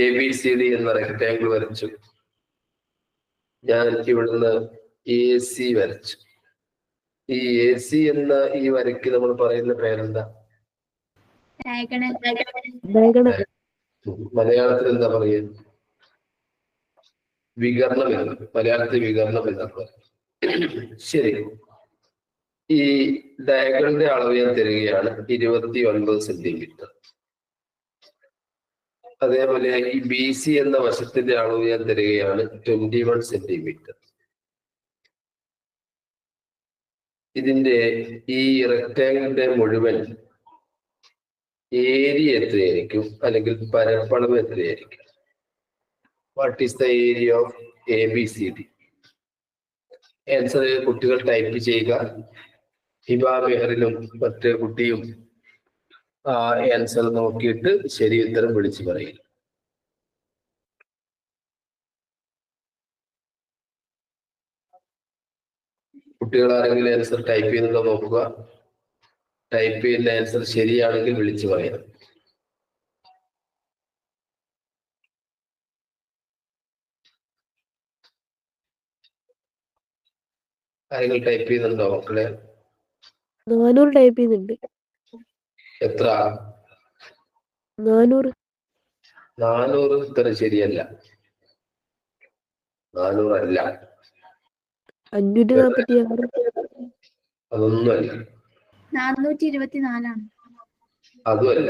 ABCD എന്ന rectangle വരച്ചു. ഞാൻ ഇവിടുന്ന് AC വരച്ചു. ഈ AC എന്ന ഈ വരയ്ക്ക് നമ്മൾ പറയുന്ന പേരെന്താ? മലയാളത്തിൽ എന്താ പറയുക? വികരണം എന്ന്. മലയാളത്തിൽ വികരണം എന്നാണ് പറയുന്നത്. ശരി, ഈ ഡയഗണലിന്റെ അളവ് ഞാൻ തരികയാണ് 29 സെന്റിമീറ്റർ. അതേപോലെ ഈ BC എന്ന വശത്തിന്റെ അളവ് ഞാൻ തരികയാണ് 21 സെന്റിമീറ്റർ. ഇതിന്റെ ഈ റെക്ടാങ്കിളിന്റെ മുഴുവൻ ഏരിയ എത്രയായിരിക്കും, അല്ലെങ്കിൽ പരപ്പളവ് എത്രയായിരിക്കും? What is the area of ABCD? Answer കുട്ടികൾ ടൈപ്പ് ചെയ്യുക. ഹിബ, മെഹറിനും മറ്റേ കുട്ടിയും ആൻസർ നോക്കിയിട്ട് ശരി ഉത്തരം വിളിച്ചു പറയും. കുട്ടികൾ ആരെങ്കിലും ആൻസർ ടൈപ്പ് ചെയ്യുന്നുണ്ടോ നോക്കുക. ടൈപ്പ് ചെയ്യുന്ന ആൻസർ ശരിയാണെങ്കിൽ വിളിച്ചു പറയാം. ആരെങ്കിലും ടൈപ്പ് ചെയ്യുന്നുണ്ടോ മക്കളെ? 400 ടൈപ്പ് ചെയ്യുന്നുണ്ട്. എത്ര? 400. 400 ഉത്തരം ശരിയല്ല. 400 അല്ല. 546. അതൊന്നുമല്ല. 424 അതുമല്ല.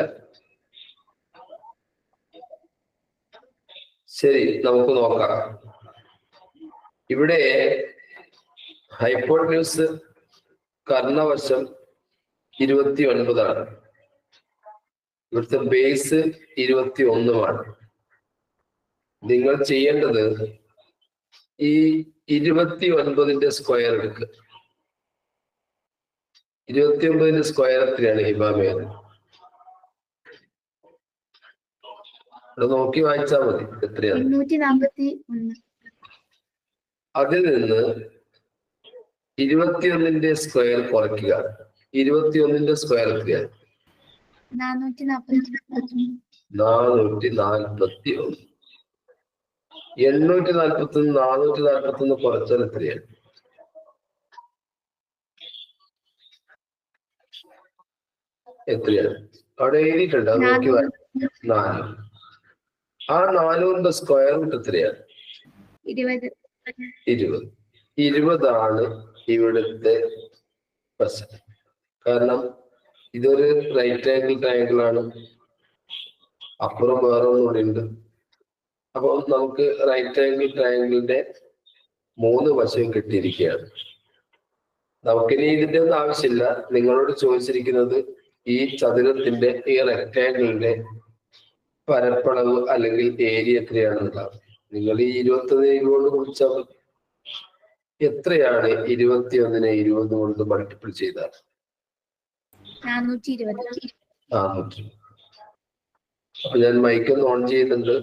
ശരി, നമുക്ക് നോക്കാം. ഇവിടെ ഹൈപ്പോട്ടന്യൂസ് കർണവശം 29 ഇവിടുത്തെ ബേസ് 21. നിങ്ങൾ ചെയ്യേണ്ടത് ഈ 29ന്റെ സ്ക്വയർ എടുക്കുക. 29ന്റെ സ്ക്വയർ എത്രയാണ് ഹിബാമേൽ? ഇവിടെ നോക്കി വായിച്ചാൽ മതി. എത്രയാണ്? 341. അതിൽ നിന്ന് 21ന്റെ സ്ക്വയർ കുറയ്ക്കുക. 21ന്റെ സ്ക്വയർ എത്രയാണ്? 441. 841. 441 കുറച്ചാൽ എത്രയാണ്? എത്രയാണ്? അവിടെ എഴുതിയിട്ടുണ്ട്, അത് നോക്കി 4. ആ 400ന്റെ സ്ക്വയർ റൂട്ട് എത്രയാണ്? 20. 20 ആണ് ഇവിടുത്തെ വശം. കാരണം ഇതൊരു റൈറ്റ് ആംഗിൾ ട്രയാങ്കിൾ ആണ്. അപ്പുറം വേറെ ഒന്നുകൂടി ഉണ്ട്. അപ്പൊ നമുക്ക് റൈറ്റ് ആംഗിൾ ട്രയാങ്കിളിന്റെ 3 വശവും കിട്ടിയിരിക്കുകയാണ്. നമുക്കിനി ഇതിന്റെ ഒന്നും ആവശ്യമില്ല. നിങ്ങളോട് ചോദിച്ചിരിക്കുന്നത് ഈ ചതുരത്തിന്റെ, ഈ റെക്ടാങ്കിളിന്റെ പരപ്പളവ് അല്ലെങ്കിൽ ഏരിയ എത്രയാണെന്നുള്ളതാണ്. നിങ്ങൾ ഈ 21 കൊണ്ട് കുറിച്ചാൽ എത്രയാണ് 21നെ 20 കൊണ്ട് മൾട്ടിപ്പിൾ ചെയ്താൽ? 420. അപ്പൊ ഞാൻ മൈക്കൊന്ന് ഓൺ ചെയ്യുന്നുണ്ട്.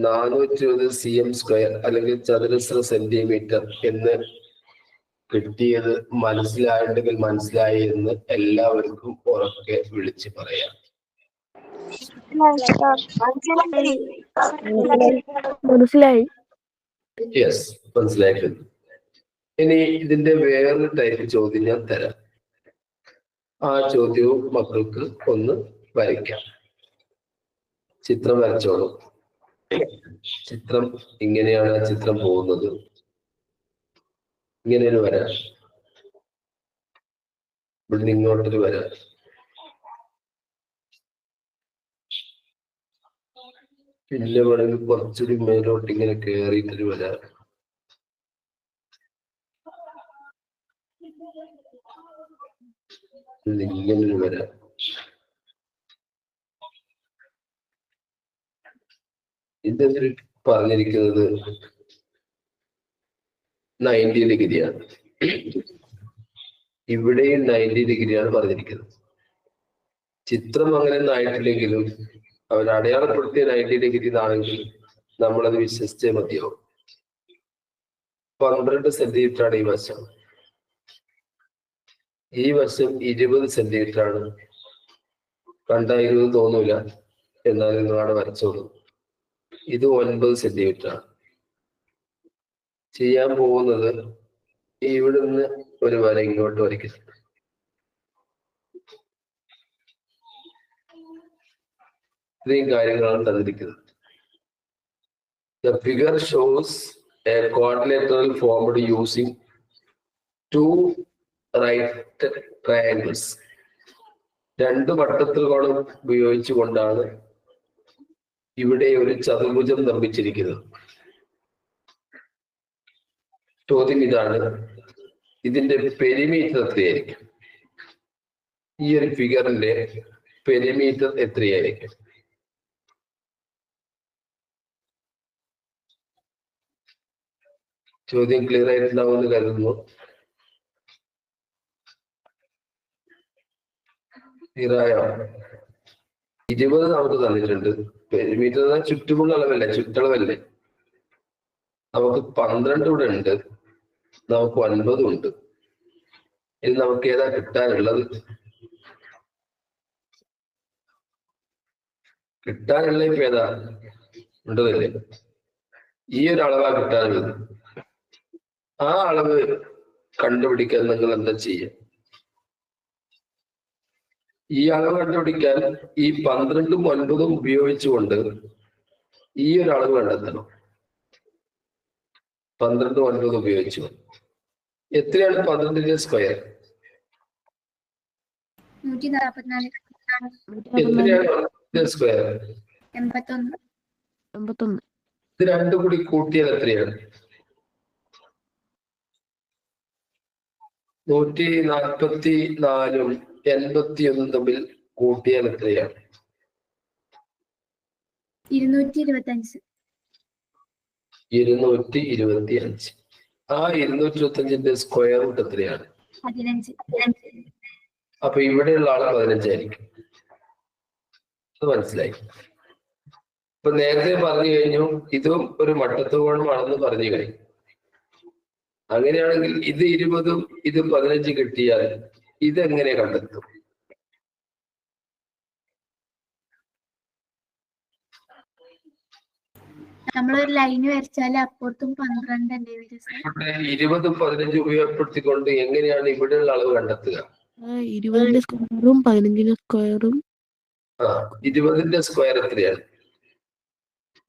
420 cm സ്ക്വയർ അല്ലെങ്കിൽ ചതുരശ്ര സെന്റിമീറ്റർ എന്ന് കിട്ടിയത് മനസ്സിലായിട്ടുണ്ടെങ്കിൽ മനസ്സിലായി എന്ന് എല്ലാവർക്കും ഉറക്കെ വിളിച്ച് പറയാം. മനസ്സിലായി. യെസ്, മനസ്സിലായിട്ടുണ്ട്. ഇനി ഇതിന്റെ വേറൊരു ടൈപ്പ് ചോദ്യം ഞാൻ തരാം. ആ ചോദ്യവും മക്കൾക്ക് ഒന്ന് വരയ്ക്കാം. ചിത്രം വരച്ചോളൂ. ചിത്രം ഇങ്ങനെയാണ് ചിത്രം പോകുന്നത്. ഇങ്ങനെയൊരു വര, ഇവിടെ ഇങ്ങോട്ടൊരു വര, പിന്നെ വേണമെങ്കിൽ കുറച്ചുകൂടി മേലോട്ട് ഇങ്ങനെ കയറിയിട്ടൊരു വര, ഇങ്ങനൊരു വര, ഇതെന്തൊരു പറഞ്ഞിരിക്കുന്നത് 90 ഡിഗ്രിയാണ്. ഇവിടെയും 90 ഡിഗ്രിയാണ് പറഞ്ഞിരിക്കുന്നത്. ചിത്രം അങ്ങനെ ഒന്നും ആയിട്ടില്ലെങ്കിലും അവർ അടയാളപ്പെടുത്തിയ 90 ഡിഗ്രി ആണെങ്കിൽ നമ്മളത് വിശ്വസിച്ചേ മതിയാവും. 12 സെന്റിമീറ്റർ ആണ് ഈ വശം. ഈ വശം 20 സെന്റിമീറ്റർ ആണ്. കണ്ട 20 തോന്നൂല, എന്നാൽ നിങ്ങൾ അവിടെ വരച്ചോളൂ. ഇത് 9 സെന്റിമീറ്റർ ആണ്. ചെയ്യാൻ പോകുന്നത് ഇവിടുന്ന് ഒരു വര ഇങ്ങോട്ട് വരയ്ക്കുന്നു. ഇത്രയും കാര്യങ്ങളാണ് തന്നിരിക്കുന്നത്. The figure shows a quadrilateral formed using two right triangles. രണ്ട് വട്ടത്രികോണം ഉപയോഗിച്ചുകൊണ്ടാണ് ഇവിടെ ഒരു ചതുർഭുജം നിർമ്മിച്ചിരിക്കുന്നത്. ചോദ്യം ഇതാണ്, ഇതിന്റെ പെരിമീറ്റർ എത്രയായിരിക്കും? ഈ ഒരു ഫിഗറിന്റെ പെരിമീറ്റർ എത്രയായിരിക്കും? ചോദ്യം ക്ലിയർ ആയിട്ടുണ്ടാവുമെന്ന് കരുതുന്നു. ക്ലിയറായോ? 20 നമുക്ക് തന്നിട്ടുണ്ട്. പെരിമീറ്റർ ചുറ്റുമുള്ള അളവല്ലേ, ചുറ്റളവല്ലേ. നമുക്ക് 12 ഇവിടെ ഉണ്ട്, നമുക്ക് 9 ഉണ്ട്. ഇനി നമുക്ക് ഏതാ കിട്ടാനുള്ളത്? കിട്ടാനുള്ള ഇപ്പൊ ഏതാ ഉണ്ടതല്ലേ? ഈ ഒരു അളവാ കിട്ടാനുള്ളത്. ആ അളവ് കണ്ടുപിടിക്കാൻ നിങ്ങൾ എന്താ ചെയ്യുക? ഈ അളവ് കണ്ടുപിടിക്കാൻ ഈ 12ഉം 9ഉം ഉപയോഗിച്ചുകൊണ്ട് ഈ ഒരു അളവ് കണ്ടെത്തണം. 12 9 ഉപയോഗിച്ചു. എത്രയാണ് 12ന്റെ സ്ക്വയർ? 144. എത്രയാണ് സ്ക്വയർ? 81. ഇത് രണ്ടും കൂടി കൂട്ടിയാൽ എത്രയാണ്? 144ഉം 81ഉം തമ്മിൽ കൂട്ടിയാൽ എത്രയാണ്? 225. 225. ആ 225ന്റെ സ്ക്വയർ റൂട്ട് എത്രയാണ്? 15. അപ്പൊ ഇവിടെയുള്ള ആള് 15 ആയിരിക്കും. അത് മനസ്സിലായി. ഇപ്പൊ നേരത്തെ പറഞ്ഞു കഴിഞ്ഞു ഇതും ഒരു മട്ടത്രികോണമാണെന്ന് പറഞ്ഞു കഴിഞ്ഞു. അങ്ങനെയാണെങ്കിൽ ഇത് 20ഉം ഇത് 15 കിട്ടിയാൽ ഇതെങ്ങനെ കണ്ടെത്തും? നമ്മളൊരു ലൈന് വരച്ചാൽ അപ്പുറത്തും 12 അല്ലേ വരും? 20ഉം 15 ഉപയോഗപ്പെടുത്തിക്കൊണ്ട് എങ്ങനെയാണ് ഇവിടെയുള്ള അളവ് കണ്ടെത്തുക? 20ന്റെ സ്ക്വയറും 15ന്റെ സ്ക്വയറും 20ന്റെ സ്ക്വയർ എത്രയാണ്?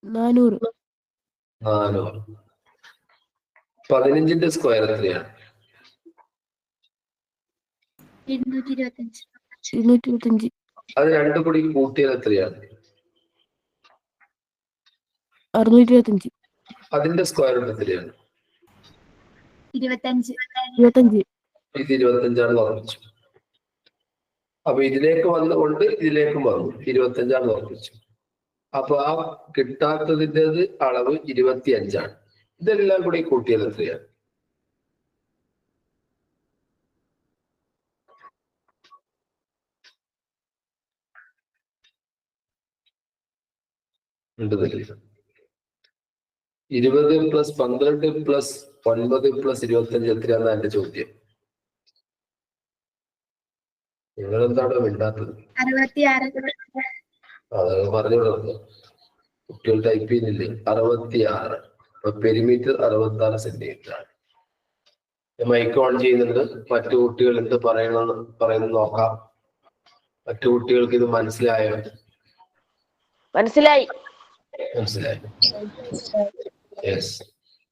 400. 15ന്റെ സ്ക്വയർ എത്രയാണ്? 225. അത് രണ്ടും കൂടി കൂട്ടിയാൽ എത്രയാണ്? 625. അതിന്റെ സ്ക്വയർ റൂട്ട് എത്രയാണ്? 25. ഇത് 25 ഉറപ്പിച്ചു. അപ്പൊ ഇതിലേക്ക് വന്നുകൊണ്ട് ഇതിലേക്കും വന്നു 25 ഉറപ്പിച്ചു. അപ്പൊ ആ കിട്ടാത്തതിൻ്റെ അളവ് 25. ഇതെല്ലാം കൂടി കൂട്ടിയാൽ എത്രയാണ്? ഉണ്ടതല്ലേ? 20 + 12 + 9 + 25 എത്രയാണെന്ന് എന്റെ ചോദ്യം. നിങ്ങൾ എന്താണ് മിണ്ടാത്തത്? 66. അത് പറഞ്ഞു കുട്ടികൾ ടൈപ്പ് ചെയ്യുന്നില്ലേ? 66. അപ്പൊ പെരിമീറ്റർ 66 സെന്റിമീറ്റർ ആണ്. മൈക്ക് ഓൺ ചെയ്യുന്നുണ്ട്. മറ്റു കുട്ടികൾ എന്ത് പറയുന്നത് നോക്കാം. മറ്റു കുട്ടികൾക്ക് ഇത് മനസ്സിലായോ? മനസ്സിലായി. യെസ്.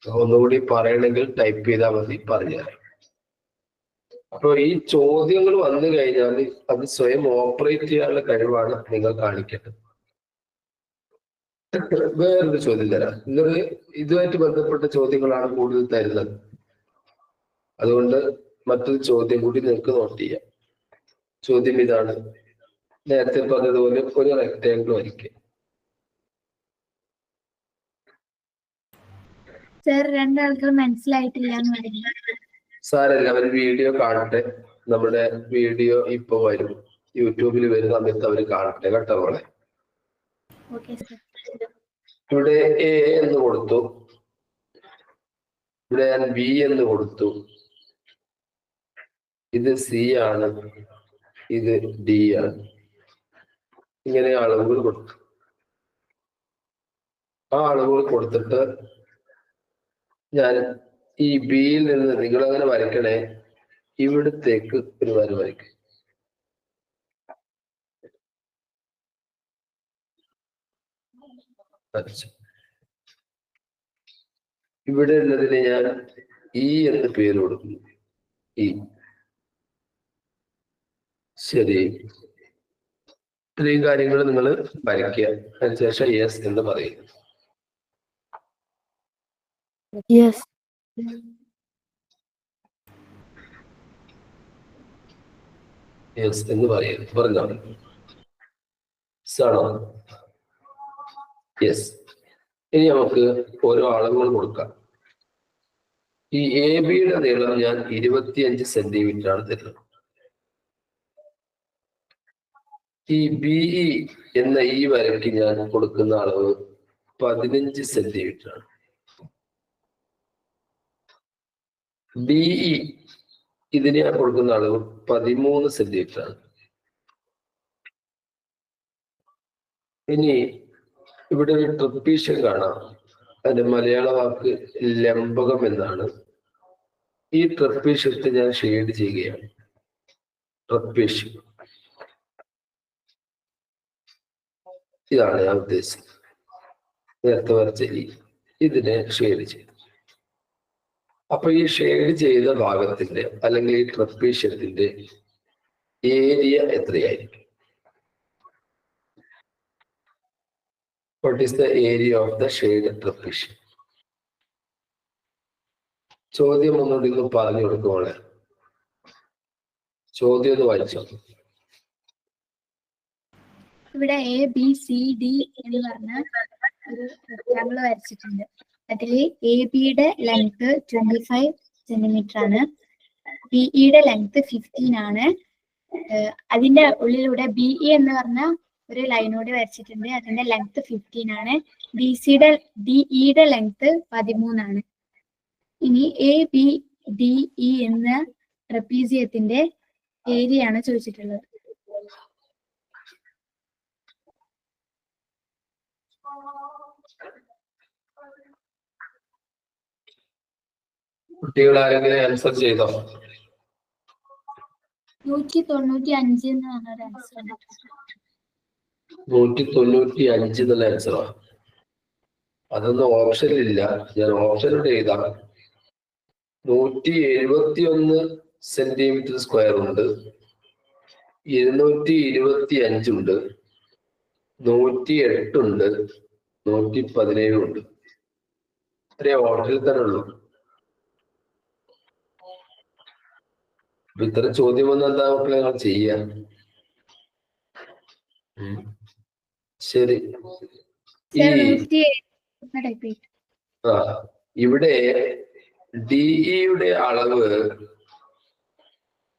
ഒന്നുകൂടി പറയണമെങ്കിൽ ടൈപ്പ് ചെയ്താൽ മതി, പറഞ്ഞുതരാം. അപ്പൊ ഈ ചോദ്യങ്ങൾ വന്നു കഴിഞ്ഞാൽ അത് സ്വയം ഓപ്പറേറ്റ് ചെയ്യാനുള്ള കഴിവാണ് നിങ്ങൾ കാണിക്കേണ്ടത്. വേറൊരു ചോദ്യം തരാം. നിങ്ങൾ ഇതുമായിട്ട് ബന്ധപ്പെട്ട ചോദ്യങ്ങളാണ് കൂടുതൽ തരുന്നത്. അതുകൊണ്ട് മറ്റൊരു ചോദ്യം കൂടി നിങ്ങൾക്ക് നോട്ട് ചെയ്യാം. ചോദ്യം ഇതാണ്. നേരത്തെ പറഞ്ഞതുപോലെ ഒരു റെക്ടാങ്കിൾ വരയ്ക്കുക. സർ, രണ്ടാൾക്കും മനസ്സിലായിട്ടില്ല എന്ന് പറഞ്ഞു. സാരല്ല, അവർ വീഡിയോ കാണട്ടെ. നമ്മുടെ വീഡിയോ ഇപ്പൊ വരും, യൂട്യൂബിൽ വരുന്ന സമയത്ത് അവർ കാണട്ടെ കേട്ടോ മോളെ. ഇവിടെ എ എന്ന് കൊടുത്തു, ഇവിടെ ഞാൻ ബി എന്ന് കൊടുത്തു. ഇത് സി ആണ്, ഇത് ഡി ആണ്. ഇങ്ങനെ അളവുകൾ കൊടുത്തു. ആ അളവുകൾ കൊടുത്തിട്ട് ഞാൻ ഈ ബിയിൽ നിന്ന് നിങ്ങൾ അങ്ങനെ വരയ്ക്കണേ, ഇവിടത്തേക്ക് ഒരു വര വരയ്ക്കും. ഇവിടെ ഉള്ളതിന് ഞാൻ ഇ എന്ന് പേര് കൊടുക്കുന്നു. ഇ. ശരി, ഇത്രയും കാര്യങ്ങൾ നിങ്ങൾ വരയ്ക്കുക. അതിനുശേഷം യെസ് എന്ന് പറയും. യെസ്. യെസ് എന്ന് പറയും. പറഞ്ഞോ. ആണോ? യെസ്. ഇനി നമുക്ക് ഓരോ അളവുകൾ കൊടുക്കാം. ഈ എ ബിയുടെ നീളം ഞാൻ 25 സെന്റിമീറ്റർ ആണ് തരുന്നത്. ഈ ബി ഇ എന്ന ഈ വരയ്ക്ക് ഞാൻ കൊടുക്കുന്ന അളവ് 15 സെന്റിമീറ്റർ ആണ്. ഡി ഇ ഇതിന് ഞാൻ കൊടുക്കുന്ന അളവ് 13 സെന്റിമീറ്റർ ആണ്. ഇനി ഇവിടെ ഒരു ട്രപ്പീഷ്യം കാണാം. അതിന്റെ മലയാള വാക്ക് ലംബകം എന്നാണ്. ഈ ട്രപ്പീഷ്യത്തെ ഞാൻ ഷെയ്ഡ് ചെയ്യുകയാണ്. ട്രപ്പീഷ്യം ഇതാണ് ഞാൻ ഉദ്ദേശിച്ചത്. നേരത്തെ വരച്ച ഇതിനെ ഷെയ്ഡ് ചെയ്തു. അപ്പൊ ഈ ഷെയ്ഡ് ചെയ്ത ഭാഗത്തിന്റെ അല്ലെങ്കിൽ ഈ ട്രപ്പീഷ്യത്തിന്റെ ഏരിയ എത്രയായിരിക്കും? What is the area of the shaded trapezium? ചോദ്യം ഒന്നുകൂടി ഒന്ന് പറഞ്ഞു കൊടുക്കുവാണ്. ചോദ്യം ഒന്ന് വായിച്ചോ. ഇവിടെ ABCD എന്ന് പറഞ്ഞ ഒരു റെക്ടാങ്കിൾ വരച്ചിട്ടുണ്ട്. അതിൽ AB-യുടെ ലെങ്ത് 25 സെന്റിമീറ്റർ ആണ്. BE-യുടെ ലെങ്ത് 15 ആണ്. അതിന്റെ ഉള്ളിലൂടെ BE എന്ന് പറഞ്ഞ ഒരു ലൈനോട് വരച്ചിട്ടുണ്ട്. അതിന്റെ ലെങ്ത് 15 ആണ്. DE-യുടെ ലെങ്ത് 13 ആണ്. ഇനി ABDE എന്ന ട്രപ്പീസിയത്തിന്റെ ഏരിയ ആണ് ചോദിച്ചിട്ടുള്ളത്. കുട്ടികൾ ആരെങ്കിലും ആൻസർ ചെയ്തോ? 195 എന്ന് പറഞ്ഞൊരു ആൻസർ ഉണ്ട്. 195 എന്നുള്ള ആൻസറാ. അതൊന്നും ഓപ്ഷനിലില്ല. ഞാൻ ഓപ്ഷനിൽ എഴുതാം. 171 സെന്റിമീറ്റർ സ്ക്വയർ ഉണ്ട്, 225 ഉണ്ട്, 108 ഉണ്ട്, 117 ഉണ്ട്. ഇത്രേ ഓപ്ഷനിൽ തന്നെ ഉള്ളൂ. ഇത്ര ചോദ്യം വന്നാൽ എന്താ മക്കളെ നിങ്ങൾ ചെയ്യാൻ? ശരി. ഇവിടെ ഡിഇയുടെ അളവ്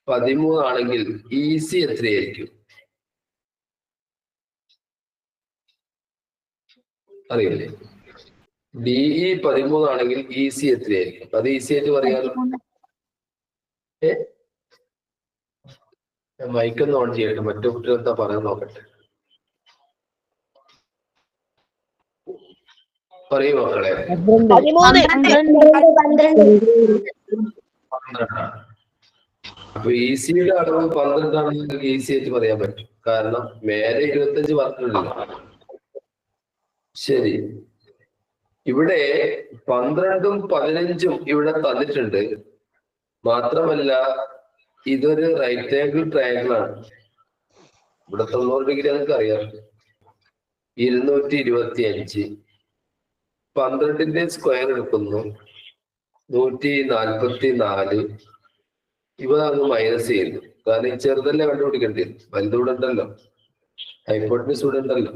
13 ആണെങ്കിൽ EC എത്രയായിരിക്കും അറിയില്ലേ? DE 13 ആണെങ്കിൽ EC എത്രയായിരിക്കും? അത് ഈസി ആയിട്ട് പറയാലോ. മൈക്കൊന്ന് ഓൺ ചെയ്യട്ടെ, മറ്റു കുട്ടികൾ എന്താ പറയാൻ നോക്കട്ടെ. പറയൂ മക്കളെ. 12. അപ്പൊ ECയുടെ അളവ് 12 ആണെങ്കിൽ ഈസി ആയിട്ട് പറയാൻ പറ്റും. കാരണം മേലെ 25 പറഞ്ഞിട്ടില്ല. ശരി, ഇവിടെ 12ഉം 15ഉം ഇവിടെ തന്നിട്ടുണ്ട്. മാത്രമല്ല ഇതൊരു റൈറ്റ് ആംഗിൾ ട്രയാങ്കിൾ ആണ്. ഇവിടെ 90 ഡിഗ്രി നിങ്ങൾക്ക് അറിയാം. 225 12ന്റെ സ്ക്വയർ എടുക്കുന്നു 144. ഇവ അങ്ങ് മൈനസ് ചെയ്യുന്നു. കാരണം ഈ ചെറുതല്ലേ കണ്ടുപിടിക്കേണ്ടി, വലുതൂടെ ഉണ്ടല്ലോ, ഹൈപ്പോട്ടനസ് ഇവിടെ ഉണ്ടല്ലോ.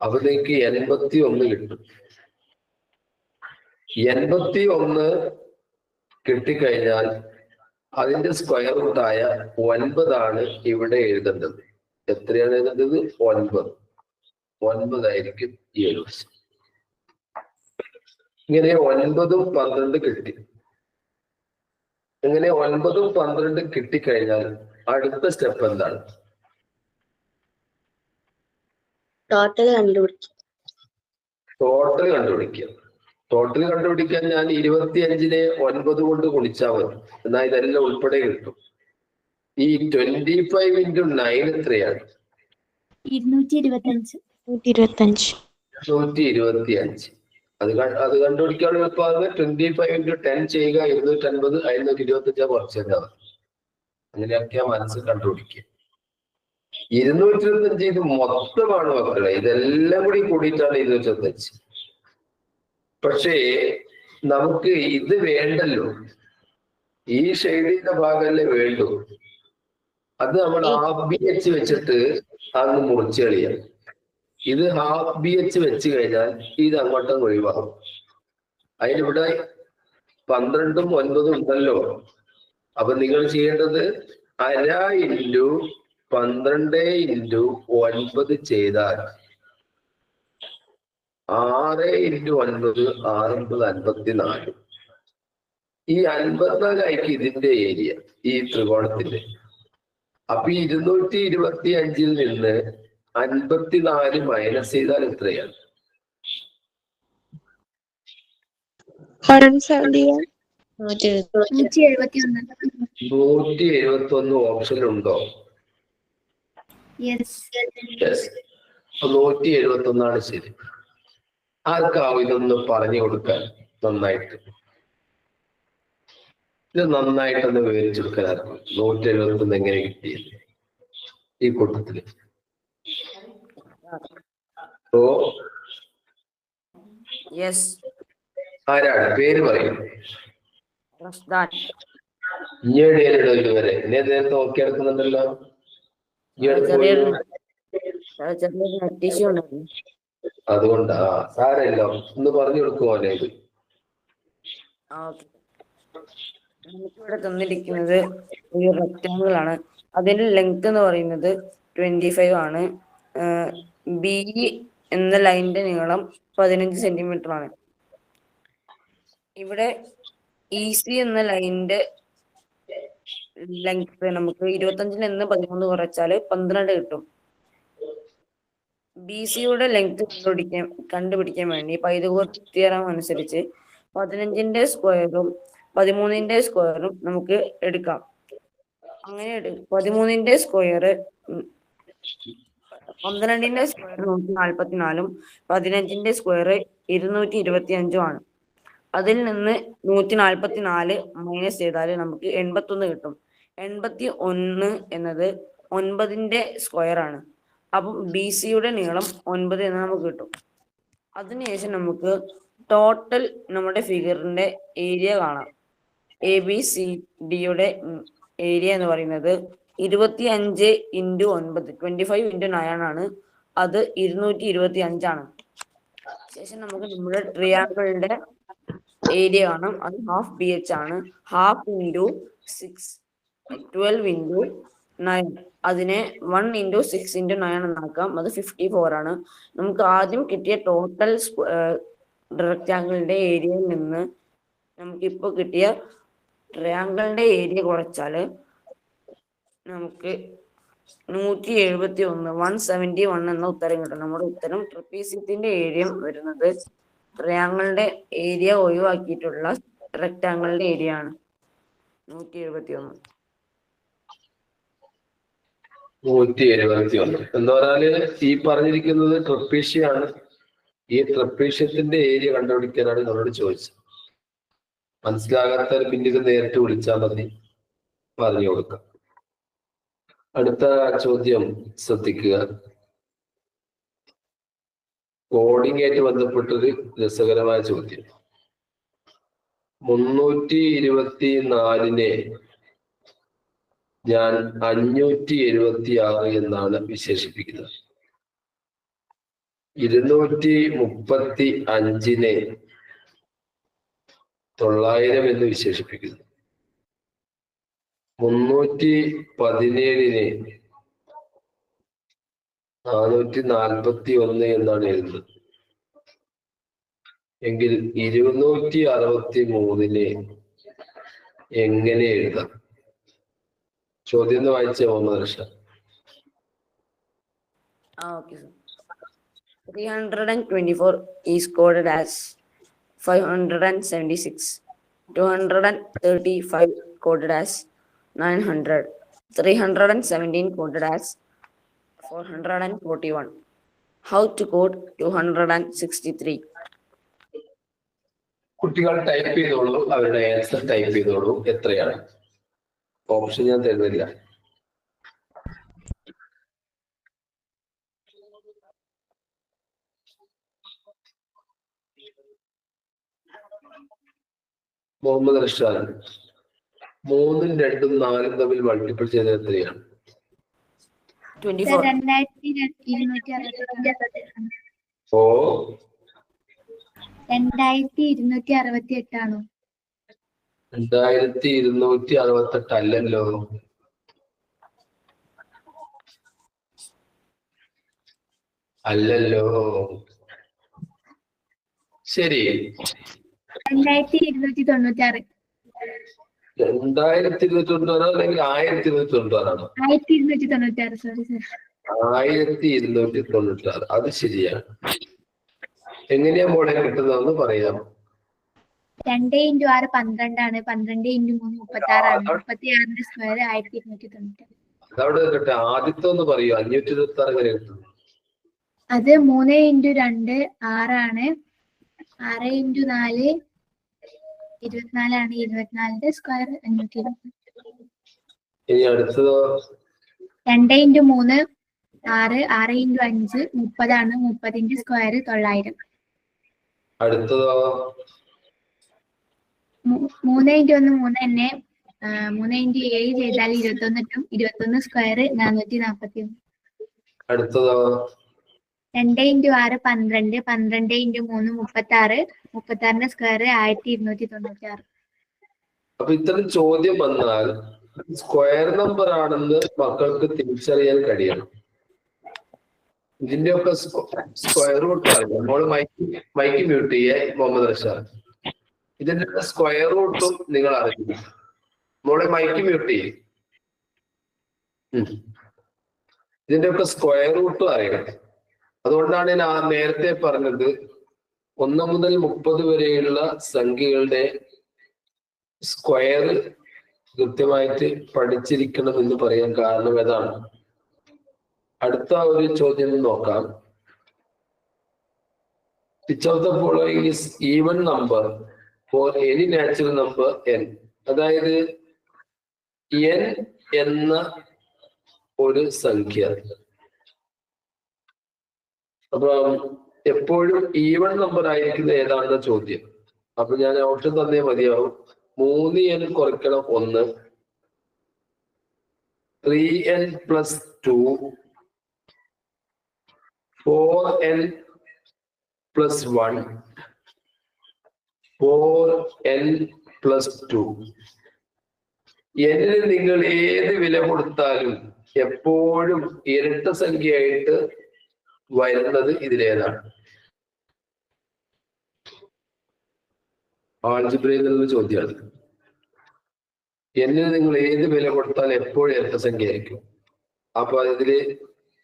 അവിടേക്ക് 81 കിട്ടും. 81 കിട്ടിക്കഴിഞ്ഞാൽ അതിന്റെ സ്ക്വയർ റൂട്ടായ 9 ആണ് ഇവിടെ എഴുതേണ്ടത്. എത്രയാണ് എഴുതേണ്ടത്? 9. 9 ആയിരിക്കും ഈ ഒരു വശം. ഇങ്ങനെ 9ഉം 12 കിട്ടി. ഇങ്ങനെ 9ഉം 12 കിട്ടിക്കഴിഞ്ഞാൽ അടുത്ത സ്റ്റെപ്പ് എന്താണ്? ടോട്ടൽ കണ്ടുപിടിക്കും. ടോട്ടൽ കണ്ടുപിടിക്കുക. ടോട്ടൽ കണ്ടുപിടിക്കാൻ ഞാൻ 25-നെ 9 കൊണ്ട് ഗുണിച്ചാൽ മതി. എന്നാൽ ഇതെല്ലാം ഉൾപ്പെടെ കിട്ടും. ഈ 25 into 9 എത്രയാണ്? 225. 125. അത് കണ്ടുപിടിക്കാനുള്ള എളുപ്പമാണ്. 25 into 10 ചെയ്യുക, 250. അതിന് 125 കുറച്ചേക്കാം. അങ്ങനെയൊക്കെയാ മനസ്സിൽ കണ്ടുപിടിക്കുക. 225 ഇത് മൊത്തമാണ് മക്കളെ. ഇതെല്ലാം കൂടി കൂടിയിട്ടാണ് 225. പക്ഷേ നമുക്ക് ഇത് വേണ്ടല്ലോ. ഈ ഷെയ്ഡ് ചെയ്ത ഭാഗമല്ലേ വേണ്ടു. അത് നമ്മൾ ½ വെച്ചിട്ട് അന്ന് മുറിച്ച് കളിയാം. ഇത് ½ വെച്ച് കഴിഞ്ഞാൽ ഇത് അങ്ങോട്ടും ഒഴിവാകും. അതിനിവിടെ 12ഉം 9ഉം ഉണ്ടല്ലോ. അപ്പൊ നിങ്ങൾ ചെയ്യേണ്ടത് 1/2 into 12 into 9 ചെയ്താൽ 6 into 9 6×54. ഈ 54 ഇതിന്റെ ഏരിയ, ഈ ത്രികോണത്തിന്റെ. അപ്പൊ 225-ൽ നിന്ന് 54 മൈനസ് ചെയ്താൽ എത്രയാണ്? 171 ഓപ്ഷനിലുണ്ടോ? യെസ്. 171 ശരി. ആർക്കാവും ഇതൊന്ന് പറഞ്ഞു കൊടുക്കാൻ നന്നായിട്ട്? ഇത് നന്നായിട്ടൊന്ന് വിവരിച്ചു കൊടുക്കാൻ ആർക്കും? 171 എങ്ങനെ കിട്ടിയത് ഈ കൂട്ടത്തില്? ഓ ആരാണ്? പേര് പറയും. ഇഞ്ഞേടിയാലോ വരെ ഇന്നെ നേരത്തെ നോക്കി എടുക്കുന്നുണ്ടല്ലോ. അതുകൊണ്ടാ സാരമില്ല, ഒന്ന് പറഞ്ഞു കൊടുക്കുമോനെ ഇത്. നമുക്കിവിടെ തന്നിരിക്കുന്നത് ഒരു റെക്ടാങ്കിൾ ആണ്. അതിന്റെ ലെങ്ത് എന്ന് പറയുന്നത് 25 ആണ്. ബി എന്ന ലൈനിന്റെ നീളം 15 സെന്റിമീറ്റർ ആണ്. ഇവിടെ EC എന്ന ലൈനിന്റെ ലെങ്ത് നമുക്ക് 25-ൽ നിന്ന് 13 കുറച്ചാല് 12 കിട്ടും. BCയുടെ ലെങ്ത് കണ്ടുപിടിക്കാൻ വേണ്ടി പൈതഗോറസ് തിയറം അനുസരിച്ച് 15-ന്റെ സ്ക്വയറും 13-ന്റെ സ്ക്വയറും നമുക്ക് എടുക്കാം. അങ്ങനെ 13-ന്റെ സ്ക്വയർ 12-ന്റെ സ്ക്വയർ 144-ഉം 15-ന്റെ സ്ക്വയർ 225-ഉം ആണ്. അതിൽ നിന്ന് 144 മൈനസ് ചെയ്താൽ നമുക്ക് 81 കിട്ടും. 81 എന്നത് 9-ന്റെ സ്ക്വയർ ആണ്. അപ്പം BCയുടെ നീളം 9 എന്ന് നമുക്ക് കിട്ടും. അതിനുശേഷം നമുക്ക് ടോട്ടൽ നമ്മുടെ ഫിഗറിന്റെ ഏരിയ കാണാം. ABCDയുടെ ഏരിയ എന്ന് പറയുന്നത് 25 into 9, 25 into 9 ആണ്. അത് 225 ആണ്. ശേഷം നമുക്ക് നമ്മുടെ ട്രയാങ്കിളിന്റെ ഏരിയ കാണാം. അത് ½ BH ആണ്. 1/2 into 6, 12 into 9. അതിനെ 1 into 6 into 9 എന്നാക്കാം. അത് 54 ആണ്. നമുക്ക് ആദ്യം കിട്ടിയ ടോട്ടൽ റെക്ടാങ്കിളിന്റെ ഏരിയയിൽ നിന്ന് നമുക്കിപ്പോൾ കിട്ടിയ ട്രയാങ്കിളിന്റെ ഏരിയ കുറച്ചാല് നമുക്ക് 171 എന്ന ഉത്തരം കിട്ടും. നമ്മുടെ ഉത്തരം ട്രപ്പീസിയത്തിന്റെ ഏരിയ വരുന്നത് ട്രയാങ്കിളിന്റെ ഏരിയ ഒഴിവാക്കിയിട്ടുള്ള റെക്ടാങ്കിളിന്റെ ഏരിയ ആണ്. 171 എന്ന് പറഞ്ഞാല് ഈ പറഞ്ഞിരിക്കുന്നത് ട്രപ്പീഷ്യയാണ്. ഈ ട്രപ്പീഷ്യത്തിന്റെ ഏരിയ കണ്ടുപിടിക്കാനാണ് നമ്മളോട് ചോദിച്ചത്. മനസ്സിലാകാത്ത പിന്നീട് നേരിട്ട് വിളിച്ചാൽ മതി, പറഞ്ഞു കൊടുക്കാം. അടുത്ത ചോദ്യം ശ്രദ്ധിക്കുക. കോഡിംഗ് ആയിട്ട് ബന്ധപ്പെട്ടൊരു രസകരമായ ചോദ്യം. 324-നെ ഞാൻ 576 എന്നാണ് വിശേഷിപ്പിക്കുന്നത്. 235-നെ 900 എന്ന് വിശേഷിപ്പിക്കുന്നു. 317-നെ 441 എന്നാണ് എഴുതുന്നത്. എങ്കിൽ 263-നെ എങ്ങനെ എഴുതാം? ചോദ്യം ഒന്ന് വായിച്ച Muhammad Rasha. 324 is coded as 576. 235 coded as 900. 317 coded as 441. How to code 263? കുട്ടികൾ ടൈപ്പ് ചെയ്തോളൂ, അവരുടെ ആൻസർ ടൈപ്പ് ചെയ്തോളൂ. എത്രയാണ്? ഓപ്ഷൻ ഞാൻ തരുന്നില്ല. മുഹമ്മദ് റഷാദ്, 3ഉം 2ഉം 4ഉം തമ്മിൽ മൾട്ടിപ്പിൾ ചെയ്തത് എത്രയാണ്? 24. 2268. ഓ 2268 ആണോ? 2268 അല്ലല്ലോ. ശരി, 2296. 2296 അല്ലെങ്കിൽ 1296 1296. Sorry sir. 1296. അത് ശരിയാണ്. എങ്ങനെയാ മോളെ കിട്ടുന്നതെന്ന് പറയാം. 2 × 6 12 ആണ്. 12 × 3 36 ആണ്. 36ന്റെ സ്ക്വയർ 1296. അതവിടെ കേട്ടെ. ആദ്യത്തെ ഒന്ന് പറയൂ. 526 എങ്ങനെ കിട്ടും? അത് 3 × 2 6 ആണ്. 6 × 4 24 ആണ്. 24ന്റെ സ്ക്വയർ 520. ഇനി അടുത്തതോ? 2 × 3 6, 6 × 5 30 ആണ്. 30ന്റെ സ്ക്വയർ 900. അടുത്തതോ? 3 × 1 3 തന്നെ. 3 × 7 ചെയ്താൽ 21 കിട്ടും. 21 സ്ക്വയർ 441. അടുത്തതോ? 2 × 6 12, 12 × 3 36, 36ന്റെ സ്ക്വയർ 1296. അപ്പൊ ഇത്തരം ചോദ്യം വന്നാൽ സ്ക്വയർ നമ്പർ ആണെന്ന് മക്കൾക്ക് തിരിച്ചറിയാൻ കഴിയണം. ഇതിന്റെയൊക്കെ സ്ക്വയർ റൂട്ട് അറിയാം. നമ്മള് മൈക്ക് മ്യൂട്ട് ചെയ്യേ മുഹമ്മദ് റഷാദ്. ഇതിന്റെ സ്ക്വയർ റൂട്ടും നിങ്ങൾ അറിയില്ല. മോളെ മൈക്ക് മ്യൂട്ട് ചെയ്യേ. ഇതിന്റെയൊക്കെ സ്ക്വയർ റൂട്ടും അറിയണം. അതുകൊണ്ടാണ് ഞാൻ നേരത്തെ പറഞ്ഞത് 1 മുതൽ 30 വരെയുള്ള സംഖ്യകളുടെ സ്ക്വയർ കൃത്യമായിട്ട് പഠിച്ചിരിക്കണം എന്ന് പറയാൻ കാരണം ഏതാണ്? അടുത്ത ഒരു ചോദ്യം നോക്കാം. Which of the following is even number for any natural number n? അതായത് n എന്ന ഒരു സംഖ്യ. അപ്പൊ എപ്പോഴും ഈവൺ നമ്പർ ആയിരിക്കുന്ന ഏതാണെന്ന ചോദ്യം. അപ്പൊ ഞാൻ ഓപ്ഷൻ തന്നേ മതിയാവും. 3n കുറയ്ക്കണം 1, 3n + 2, 4n + 1, 4n + 2. എന്നിന് നിങ്ങൾ ഏത് വില കൊടുത്താലും എപ്പോഴും ഇരട്ട സംഖ്യയായിട്ട് വരുന്നത് ഇതിലേതാണ്? ആൾജിബ്രയിൽ നിന്നുള്ള ചോദ്യമാണ്. എന്നിന് നിങ്ങൾ ഏത് വില കൊടുത്താൽ എപ്പോഴും ഇരട്ട സംഖ്യ ആയിരിക്കും. അപ്പൊ ഇതില്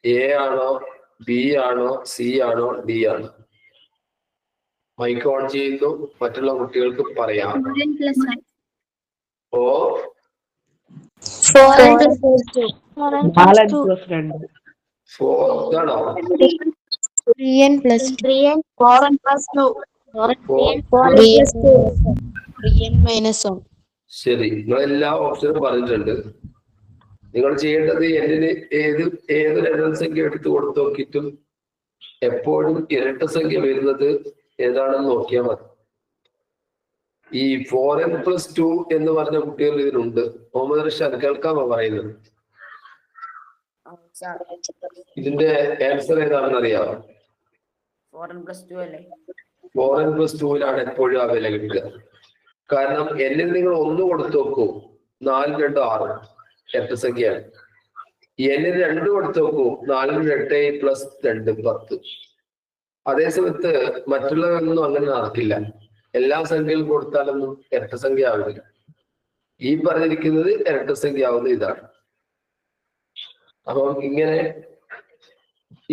എ ആണോ, ബി ആണോ, സി ആണോ, ഡി ആണോ? മൈക്ക് ഓൺ ചെയ്യുന്നു. മറ്റുള്ള കുട്ടികൾക്ക് പറയാം. 4n + 2. 3n + 3n 4n + 2. 3n - 1. ശരി, നിങ്ങളെല്ലാ ഓപ്ഷനും പറഞ്ഞിട്ടുണ്ട്. നിങ്ങൾ ചെയ്യേണ്ടത് എന്നിന് ഏത് രണ്ടാം സംഖ്യ എടുത്ത് കൊടുത്തു നോക്കിയിട്ടും എപ്പോഴും ഇരട്ട സംഖ്യ വരുന്നത് ഏതാണെന്ന് നോക്കിയാൽ മതി. ഈ 4n + 2 എന്ന് പറഞ്ഞ കുട്ടികൾ ഇതിനുണ്ട്. മുഹമ്മദ് റഷാദ് കേൾക്കാമോ പറയുന്നത്? ഇതിന്റെ ആൻസർ ഏതാണെന്ന് അറിയാമോ? 4n + 2 അല്ലേ? 4n + 2 എപ്പോഴും ആ വില കിട്ടുക. കാരണം എന്നിൽ നിങ്ങൾ 1 കൊടുത്തു നോക്കൂ, 4 2 6 ഇരട്ട സംഖ്യയാണ്. എന്നിൽ 2 കൊടുത്തു നോക്കൂ, 4 8 + 2 10. അതേസമയത്ത് മറ്റുള്ളവരൊന്നും അങ്ങനെ നടക്കില്ല. എല്ലാ സംഖ്യകളും കൊടുത്താലൊന്നും ഇരട്ട സംഖ്യ ആവില്ല. ഈ പറഞ്ഞിരിക്കുന്നത് ഇരട്ട സംഖ്യ ആവുന്ന ഇതാണ്. അപ്പം ഇങ്ങനെ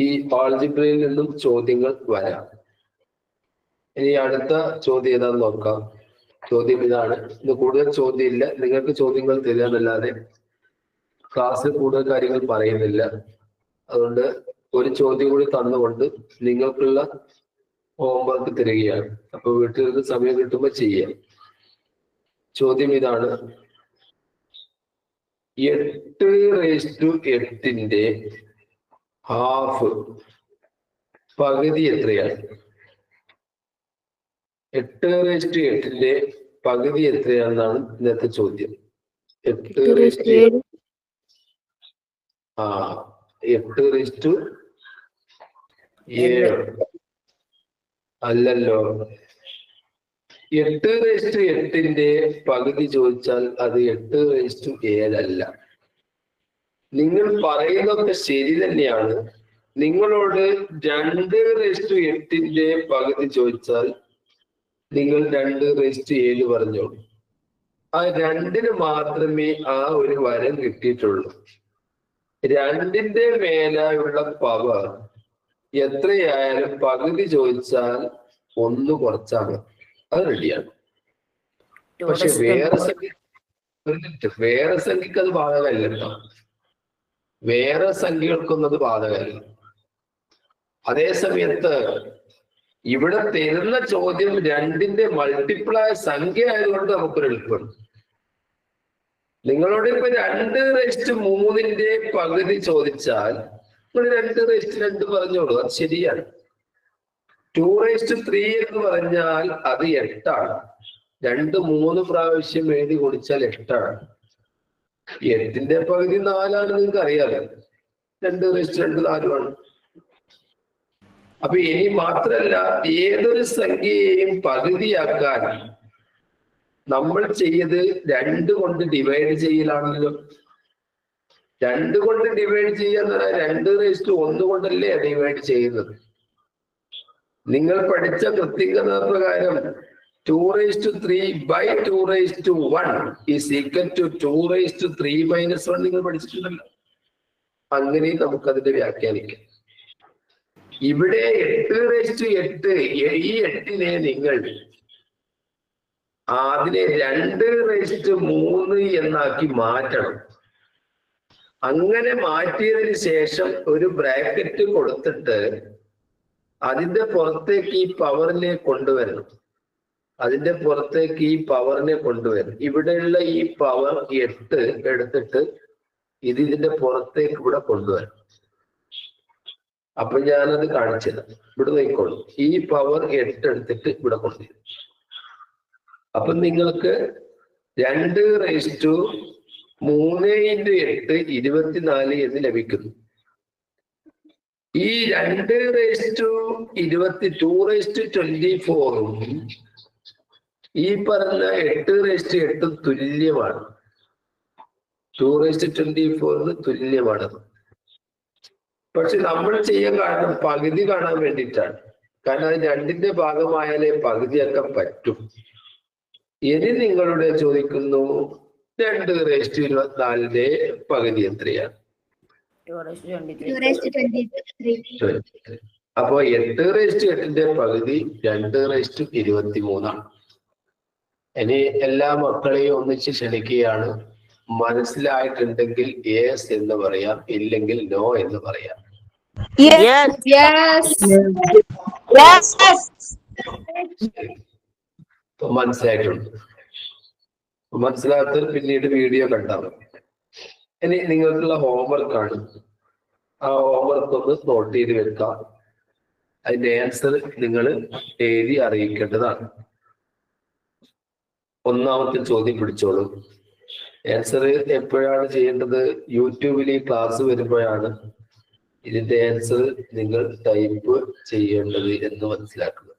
ഈ ആൾജിബ്രയിൽ നിന്നും ചോദ്യങ്ങൾ വരാം. ഇനി അടുത്ത ചോദ്യം ഏതാന്ന് നോക്കാം. ചോദ്യം ഇതാണ്. ഇത് കൂടുതൽ ചോദ്യം ഇല്ല, നിങ്ങൾക്ക് ചോദ്യങ്ങൾ തരികയെന്നല്ലാതെ ക്ലാസ്സിൽ കൂടുതൽ കാര്യങ്ങൾ പറയുന്നില്ല. അതുകൊണ്ട് ഒരു ചോദ്യം കൂടി തന്നുകൊണ്ട് നിങ്ങൾക്കുള്ള ഹോംവർക്ക് തരികയാണ്. അപ്പൊ വീട്ടിലേക്ക് സമയം കിട്ടുമ്പോൾ ചെയ്യാം. ചോദ്യം ഇതാണ്. 8/8 ഹാഫ് പകുതി എത്രയാണ്? 8/8 പകുതി എത്രയാണെന്നാണ് ഇന്നത്തെ ചോദ്യം. 8/7 അല്ലല്ലോ. 8/8 പകുതി ചോദിച്ചാൽ അത് 8/7 അല്ല. നിങ്ങൾ പറയുന്നതൊക്കെ ശരി തന്നെയാണ്. നിങ്ങളോട് 2/8 പകുതി ചോദിച്ചാൽ നിങ്ങൾ 2/7 പറഞ്ഞോളൂ. ആ 2 മാത്രമേ ആ ഒരു വരം കിട്ടിയിട്ടുള്ളൂ. 2 മേലായുള്ള പവർ എത്രയായാലും പകുതി ചോദിച്ചാൽ 1 കുറച്ചാണ്. അത് റെഡിയാണ്. പക്ഷെ വേറെ സംഖ്യക്ക് അത് ബാധകമല്ല കേട്ടോ. വേറെ സംഖ്യകൾക്കൊന്നും അത് ബാധകമല്ല. അതേ സമയത്ത് ഇവിടെ തരുന്ന ചോദ്യം 2 മൾട്ടിപ്ലൈ സംഖ്യ ആയതുകൊണ്ട് നമുക്കൊരു എളുപ്പമുണ്ട്. നിങ്ങളോട് ഇപ്പൊ 2/3 പകുതി ചോദിച്ചാൽ നിങ്ങൾ 2/2 പറഞ്ഞോളൂ, അത് ശരിയാണ്. 2/3 എന്ന് പറഞ്ഞാൽ അത് 8 ആണ്. 2 3 പ്രാവശ്യം എഴുതി കുടിച്ചാൽ 8 ആണ്. 8 പകുതി 4 ആണ്, നിങ്ങൾക്ക് അറിയാലോ. 2/2 4 ആണ്. അപ്പൊ ഇനി മാത്രല്ല, ഏതൊരു സംഖ്യയെയും പകുതിയാക്കാൻ നമ്മൾ ചെയ്ത് 2 കൊണ്ട് ഡിവൈഡ് ചെയ്യലാണല്ലോ. 2 കൊണ്ട് ഡിവൈഡ് ചെയ്യാന്ന് പറഞ്ഞാൽ 2/1 കൊണ്ടല്ലേ ഡിവൈഡ് ചെയ്യുന്നത്. നിങ്ങൾ പഠിച്ച കൃത്യത പ്രകാരം 2/3/2/1 ഈസ് ഈക്വൽ ടു 2/3 - 1 നിങ്ങൾ പഠിച്ചിട്ടുണ്ടല്ലോ. അങ്ങനെ നമുക്കതിന്റെ വ്യാഖ്യാനിക്കാം. ഇവിടെ 8/8 ഈ 8 നിങ്ങൾ അതിനെ 2/3 എന്നാക്കി മാറ്റണം. അങ്ങനെ മാറ്റിയതിന് ശേഷം ഒരു ബ്രാക്കറ്റ് കൊടുത്തിട്ട് അതിന്റെ പുറത്തേക്ക് ഈ പവറിനെ കൊണ്ടുവരണം. ഇവിടെയുള്ള ഈ പവർ 8 എടുത്തിട്ട് ഇതിന്റെ പുറത്തേക്ക് ഇവിടെ കൊണ്ടുവരണം. അപ്പൊ ഞാനത് കാണിച്ചത് ഇവിടെ നോക്കിക്കോളൂ. ഈ പവർ 8 എടുത്തിട്ട് ഇവിടെ കൊണ്ടുവരും. അപ്പൊ നിങ്ങൾക്ക് 2/3 × 8 24 എന്ന് ലഭിക്കുന്നു. ഈ 2/24 ഈ പറഞ്ഞ 8/8 തുല്യമാണ്. 2/24 തുല്യമാണ്. പക്ഷെ നമ്മൾ ചെയ്യാൻ കാരണം പകുതി കാണാൻ വേണ്ടിയിട്ടാണ്. കാരണം അത് 2 ഭാഗമായാലേ പകുതിയാക്കാൻ പറ്റും. ഇനി നിങ്ങളുടെ ചോദിക്കുന്നു 2/24 പകുതി എത്രയാണ്? 2/23. അപ്പൊ 8/8 പകുതി 2/23 ആണ്. ഇനി എല്ലാ മക്കളെയും ഒന്നിച്ച് ക്ഷണിക്കുകയാണ്. മനസ്സിലായിട്ടുണ്ടെങ്കിൽ യെസ് എന്ന് പറയാം, ഇല്ലെങ്കിൽ നോ എന്ന് പറയാം. മനസ്സിലായിട്ടുണ്ട്. മനസ്സിലാത്തത് പിന്നീട് വീഡിയോ കണ്ടാൽ മതി. ഇനി നിങ്ങൾക്കുള്ള ഹോംവർക്കാണ്. ആ ഹോംവർക്ക് ഒന്ന് നോട്ട് ചെയ്ത് വെക്കാം. അതിന്റെ ആൻസർ നിങ്ങൾ എഴുതി അറിയിക്കേണ്ടതാണ്. ഒന്നാമത്തെ ചോദ്യം പിടിച്ചോളൂ. ആൻസർ എപ്പോഴാണ് ചെയ്യേണ്ടത്? യൂട്യൂബിൽ ഈ ക്ലാസ് വരുമ്പോഴാണ് ഇതിന്റെ ആൻസർ നിങ്ങൾ ടൈപ്പ് ചെയ്യേണ്ടത് എന്ന് മനസ്സിലാക്കുക.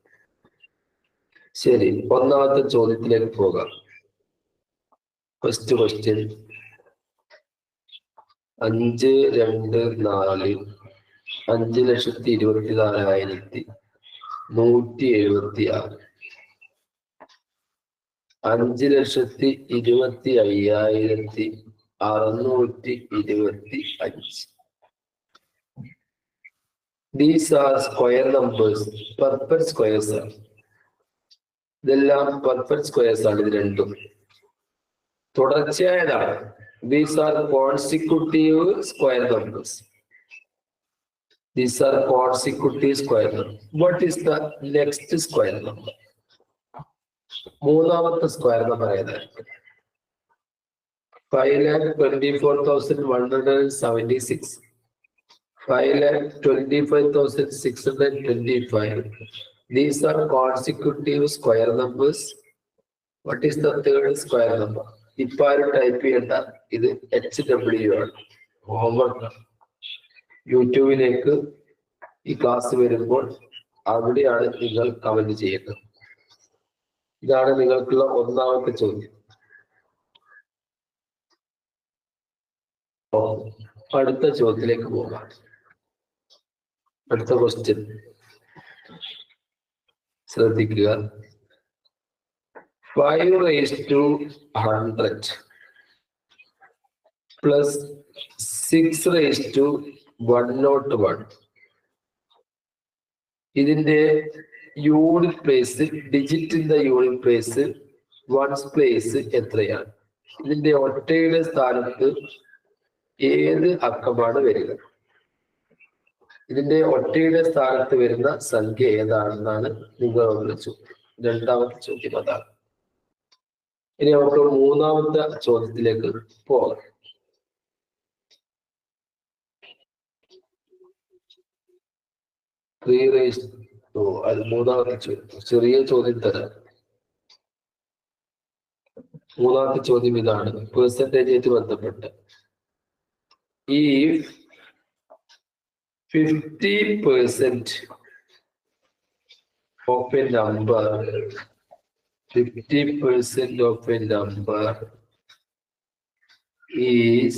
ശരി, ഒന്നാമത്തെ ചോദ്യത്തിലേക്ക് പോകാം. First question 5, 2, 4 5,24,176 5,25,625. These are square numbers, perfect squares ആണ്. ഇതെല്ലാം perfect squares ആണ് ഇത് രണ്ടും. തുടർച്ചയായതാണ്. These are consecutive square numbers. These are consecutive square numbers. What is the next square number? മൂന്നാമത്തെ സ്ക്വയർ നമ്പർ ഏതായിരിക്കും? 5,24,176. 5,25,625. These are consecutive square numbers. What is the third square number? ഇപ്പൊ ആരും type ചെയ്യണ്ട, ഇത് HW ആണ്. Homework യൂട്യൂബിലേക്ക് ഈ class വരുമ്പോൾ അവിടെയാണ് നിങ്ങൾ കമന്റ് ചെയ്യുന്നത്. ഇതാണ് നിങ്ങൾക്കുള്ള ഒന്നാമത്തെ ചോദ്യം. അടുത്ത ചോദ്യത്തിലേക്ക് പോകാം. അടുത്ത ക്വസ്റ്റ്യൻ ശ്രദ്ധിക്കുക. 5/100 plus 6/101. ഇതിന്റെ യൂണിറ്റ് പ്ലേസ്, ഡിജിറ്റിന്റെ യൂണിറ്റ് പ്ലേസ്, വൺസ് പ്ലേസ് എത്രയാണ്? ഇതിന്റെ ഒറ്റയുടെ സ്ഥാനത്ത് ഏത് അക്കമാണ് വരിക? ഇതിന്റെ ഒറ്റയുടെ സ്ഥാനത്ത് വരുന്ന സംഖ്യ ഏതാണെന്നാണ് നിങ്ങളോട് ചോദ്യം. രണ്ടാമത്തെ ചോദ്യം അതാണ്. ഇനി നമുക്ക് മൂന്നാമത്തെ ചോദ്യത്തിലേക്ക് പോകാം. അത് മൂന്നാമത്തെ ചോദ്യം. ചെറിയ ചോദ്യം തരാം. മൂന്നാമത്തെ ചോദ്യം ഇതാണ്, പെർസെന്റേജ് ആയിട്ട് ബന്ധപ്പെട്ട്. ഈ 50% of a number, 50% of a number is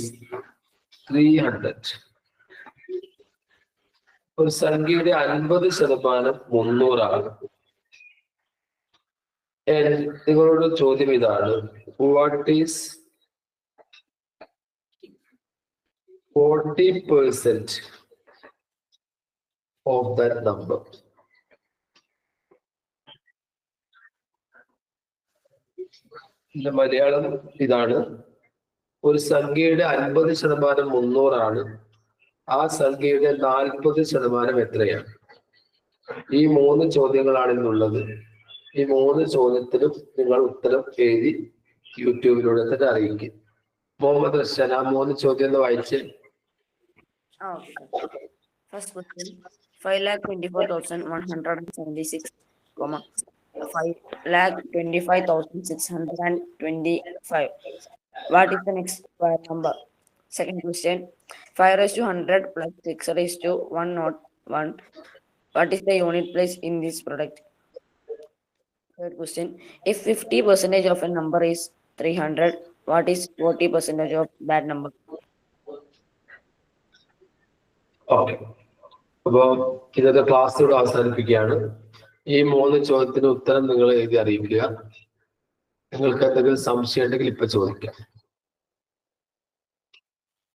300. ഒരു സംഖ്യയുടെ 50% 300 ആണ്. നിങ്ങളോട് ചോദ്യം ഇതാണ്, what is 40% of that number? Malayalam ഇതാണ്, ഒരു സംഖ്യയുടെ 50% 300 ആണ്. ആ സംഖ്യയുടെ 40% എത്രയാണ്? ഈ 3 ചോദ്യങ്ങളാണ് ഇന്നുള്ളത്. ഈ 3 ചോദ്യത്തിനും നിങ്ങൾ ഉത്തരം എഴുതി യൂട്യൂബിലൂടെ തന്നെ അറിയിക്കും. മുഹമ്മദ് റഷാൻ, ആ 3 ചോദ്യം ഒന്ന് വായിച്ച്. First question, 5,24,176, 5,25,625. What is the next square number? Second question, 5/100 plus 6/101. What is the unit place in this product? Third question, if 50% of a number is 300, what is 40% of that number? Okay, അപ്പൊ ഇന്നത്തെ class ഇവിടെ അവസാനിപ്പിക്കുകയാണ്. ഈ 3 ചോദ്യത്തിന് ഉത്തരം നിങ്ങൾ എഴുതി അറിയിക്കുക. നിങ്ങൾക്ക് എന്തെങ്കിലും സംശയം ഉണ്ടെങ്കിൽ ഇപ്പൊ ചോദിക്കാം.